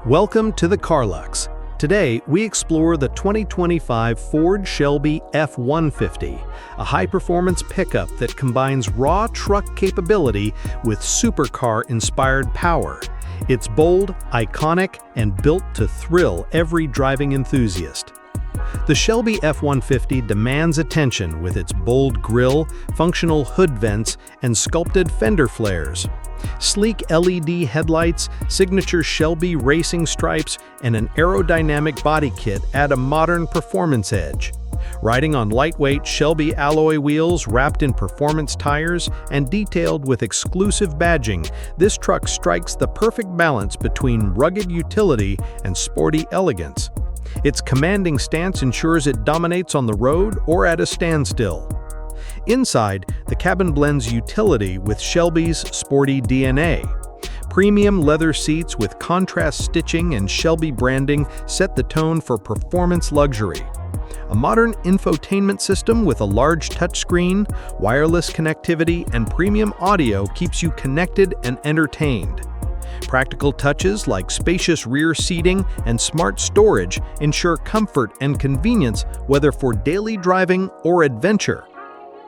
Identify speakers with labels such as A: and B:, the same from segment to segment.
A: Welcome to the CarLux. Today, we explore the 2025 Ford Shelby F-150, a high-performance pickup that combines raw truck capability with supercar-inspired power. It's bold, iconic, and built to thrill every driving enthusiast. The Shelby F-150 demands attention with its bold grille, functional hood vents, and sculpted fender flares. Sleek LED headlights, signature Shelby racing stripes, and an aerodynamic body kit add a modern performance edge. Riding on lightweight Shelby alloy wheels wrapped in performance tires and detailed with exclusive badging, this truck strikes the perfect balance between rugged utility and sporty elegance. Its commanding stance ensures it dominates on the road or at a standstill. Inside, the cabin blends utility with Shelby's sporty DNA. Premium leather seats with contrast stitching and Shelby branding set the tone for performance luxury. A modern infotainment system with a large touchscreen, wireless connectivity, and premium audio keeps you connected and entertained. Practical touches like spacious rear seating and smart storage ensure comfort and convenience whether for daily driving or adventure.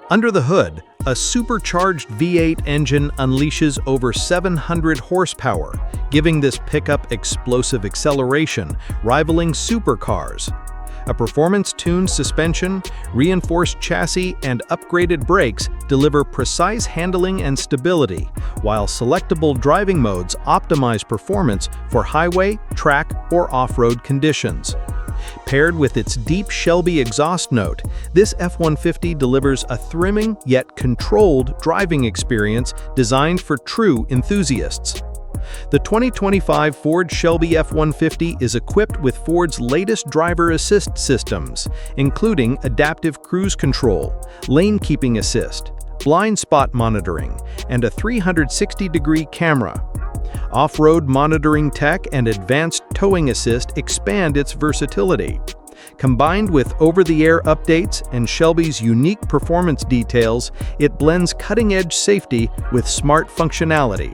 A: Under the hood, a supercharged V8 engine unleashes over 700 horsepower, giving this pickup explosive acceleration, rivaling supercars. A performance-tuned suspension, reinforced chassis, and upgraded brakes deliver precise handling and stability, while selectable driving modes optimize performance for highway, track, or off-road conditions. Paired with its deep Shelby exhaust note, this F-150 delivers a thrilling yet controlled driving experience designed for true enthusiasts. The 2025 Ford Shelby F-150 is equipped with Ford's latest driver assist systems, including adaptive cruise control, lane keeping assist, blind spot monitoring, and a 360-degree camera. Off-road monitoring tech and advanced towing assist expand its versatility. Combined with over-the-air updates and Shelby's unique performance details, it blends cutting-edge safety with smart functionality.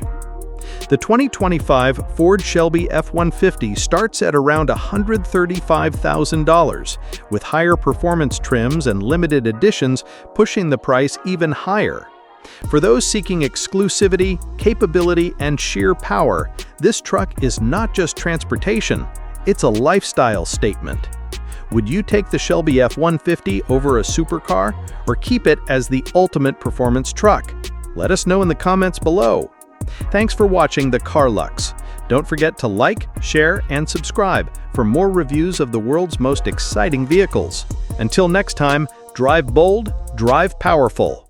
A: The 2025 Ford Shelby F-150 starts at around $135,000, with higher performance trims and limited editions pushing the price even higher. For those seeking exclusivity, capability, and sheer power, this truck is not just transportation, it's a lifestyle statement. Would you take the Shelby F-150 over a supercar, or keep it as the ultimate performance truck? Let us know in the comments below. Thanks for watching the CarLux. Don't forget to like, share, and subscribe for more reviews of the world's most exciting vehicles. Until next time, drive bold, drive powerful.